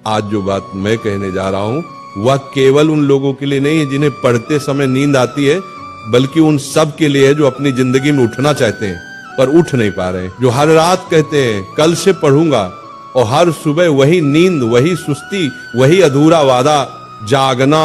आज जो बात मैं कहने जा रहा हूं वह केवल उन लोगों के लिए नहीं है जिन्हें पढ़ते समय नींद आती है, बल्कि उन सब के लिए है जो अपनी जिंदगी में उठना चाहते हैं पर उठ नहीं पा रहे, जो हर रात कहते हैं कल से पढ़ूंगा, और हर सुबह वही नींद, वही सुस्ती, वही अधूरा वादा। जागना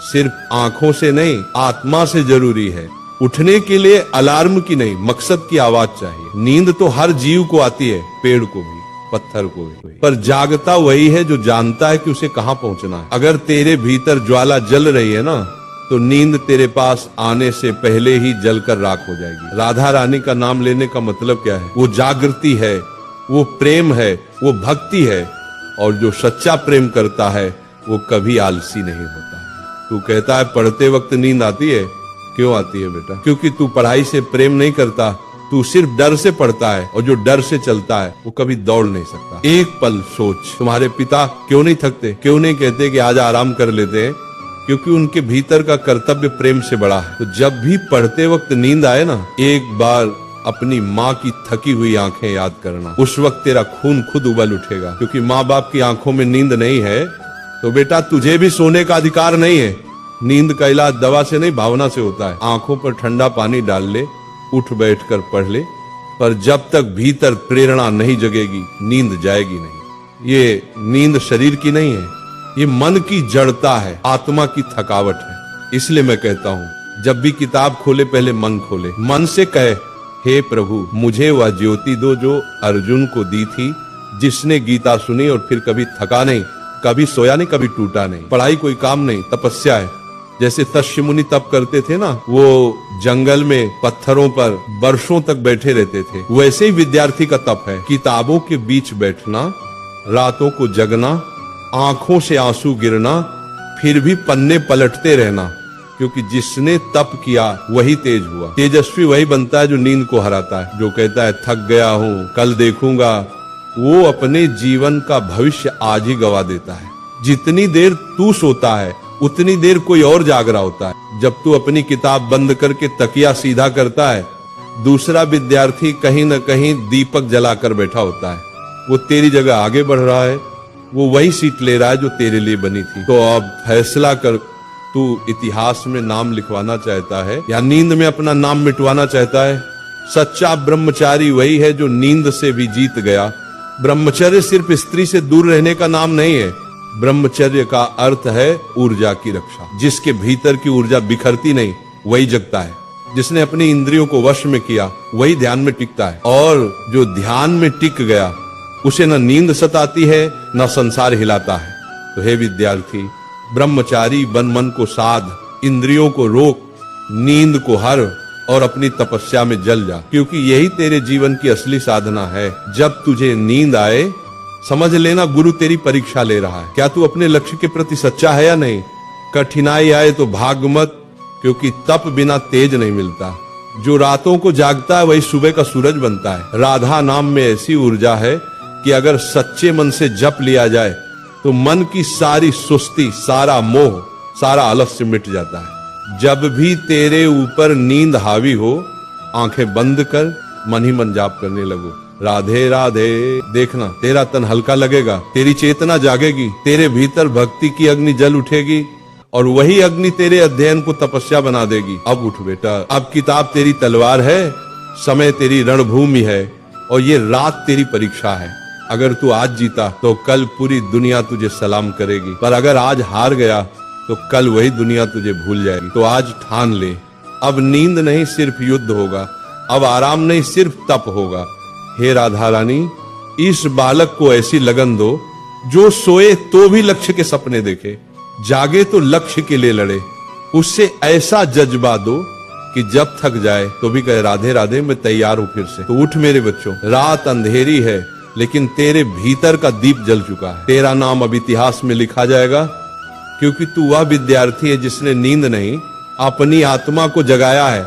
सिर्फ आंखों से नहीं, आत्मा से जरूरी है। उठने के लिए अलार्म की नहीं, मकसद की आवाज चाहिए। नींद तो हर जीव को आती है, पेड़ को भी, पत्थर को भी, पर जागता वही है जो जानता है कि उसे कहां पहुंचना है। अगर तेरे भीतर ज्वाला जल रही है ना, तो नींद तेरे पास आने से पहले ही जलकर राख हो जाएगी। राधा रानी का नाम लेने का मतलब क्या है? वो जागृति है, वो प्रेम है, वो भक्ति है, और जो सच्चा प्रेम करता है वो कभी आलसी नहीं होता। तू कहता है पढ़ते वक्त नींद आती है, क्यों आती है बेटा? क्योंकि तू पढ़ाई से प्रेम नहीं करता, तू सिर्फ डर से पढ़ता है, और जो डर से चलता है वो कभी दौड़ नहीं सकता। एक पल सोच, तुम्हारे पिता क्यों नहीं थकते, क्यों नहीं कहते कि आज आराम कर लेते हैं? क्योंकि उनके भीतर का कर्तव्य प्रेम से बड़ा है। तो जब भी पढ़ते वक्त नींद आए ना, एक बार अपनी माँ की थकी हुई आंखें याद करना, उस वक्त तेरा खून खुद उबल उठेगा। क्योंकि माँ बाप की आंखों में नींद नहीं है तो बेटा तुझे भी सोने का अधिकार नहीं है। नींद का इलाज दवा से नहीं, भावना से होता है। आंखों पर ठंडा पानी डाल ले, उठ बैठकर पढ़ ले, पर जब तक भीतर प्रेरणा नहीं जगेगी नींद जाएगी नहीं। ये नींद शरीर की नहीं है, ये मन की जड़ता है, आत्मा की थकावट है। इसलिए मैं कहता हूँ जब भी किताब खोले पहले मन खोले, मन से कहे हे प्रभु मुझे वह ज्योति दो जो अर्जुन को दी थी, जिसने गीता सुनी और फिर कभी थका नहीं, कभी सोया नहीं, कभी टूटा नहीं। पढ़ाई कोई काम नहीं, तपस्या है। जैसे तस्य मुनि तप करते थे ना, वो जंगल में पत्थरों पर वर्षों तक बैठे रहते थे, वैसे ही विद्यार्थी का तप है। किताबों के बीच बैठना, रातों को जगना, आंखों से आंसू गिरना, फिर भी पन्ने पलटते रहना, क्योंकि जिसने तप किया वही तेज हुआ। तेजस्वी वही बनता है जो नींद को हराता है। जो कहता है थक गया हूं, कल देखूंगा, वो अपने जीवन का भविष्य आज ही गवा देता है। जितनी देर तू सोता है उतनी देर कोई और जाग रहा होता है। जब तू अपनी किताब बंद करके तकिया सीधा करता है, दूसरा विद्यार्थी कहीं न कहीं दीपक जलाकर बैठा होता है। वो तेरी जगह आगे बढ़ रहा है, वो वही सीट ले रहा है जो तेरे लिए बनी थी। तो अब फैसला कर, तू इतिहास में नाम लिखवाना चाहता है या नींद में अपना नाम मिटवाना चाहता है? सच्चा ब्रह्मचारी वही है जो नींद से भी जीत गया। ब्रह्मचर्य सिर्फ स्त्री से दूर रहने का नाम नहीं है, ब्रह्मचर्य का अर्थ है ऊर्जा की रक्षा। जिसके भीतर की ऊर्जा बिखरती नहीं वही जगता है। जिसने अपनी इंद्रियों को वश में किया वही ध्यान में टिकता है, और जो ध्यान में टिक गया उसे न नींद सताती है न संसार हिलाता है। तो हे विद्यार्थी, ब्रह्मचारी बन, मन को साध, इंद्रियों को रोक, नींद को हर, और अपनी तपस्या में जल जा, क्योंकि यही तेरे जीवन की असली साधना है। जब तुझे नींद आए समझ लेना गुरु तेरी परीक्षा ले रहा है। क्या तू अपने लक्ष्य के प्रति सच्चा है या नहीं? कठिनाई आए तो भाग मत, क्योंकि तप बिना तेज नहीं मिलता। जो रातों को जागता है वही सुबह का सूरज बनता है। राधा नाम में ऐसी ऊर्जा है कि अगर सच्चे मन से जप लिया जाए तो मन की सारी सुस्ती, सारा मोह, सारा आलस्य मिट जाता है। जब भी तेरे ऊपर नींद हावी हो, आंखें बंद कर मन ही मन जाप करने लगो, राधे राधे। देखना तेरा तन हल्का लगेगा, तेरी चेतना जागेगी, तेरे भीतर भक्ति की अग्नि जल उठेगी, और वही अग्नि तेरे अध्ययन को तपस्या बना देगी। अब उठ बेटा, अब किताब तेरी तलवार है, समय तेरी रणभूमि है, और ये रात तेरी परीक्षा है। अगर तू आज जीता तो कल पूरी दुनिया तुझे सलाम करेगी, पर अगर आज हार गया तो कल वही दुनिया तुझे भूल जाएगी। तो आज ठान ले, अब नींद नहीं सिर्फ युद्ध होगा, अब आराम नहीं सिर्फ तप होगा। हे राधा रानी, इस बालक को ऐसी लगन दो जो सोए तो भी लक्ष्य के सपने देखे, जागे तो लक्ष्य के लिए लड़े। उससे ऐसा जज्बा दो कि जब थक जाए तो भी कहे राधे राधे, मैं तैयार हूं फिर से। तो उठ मेरे बच्चों, रात अंधेरी है लेकिन तेरे भीतर का दीप जल चुका है। तेरा नाम अब इतिहास में लिखा जाएगा, क्योंकि तू वह विद्यार्थी है जिसने नींद नहीं अपनी आत्मा को जगाया है।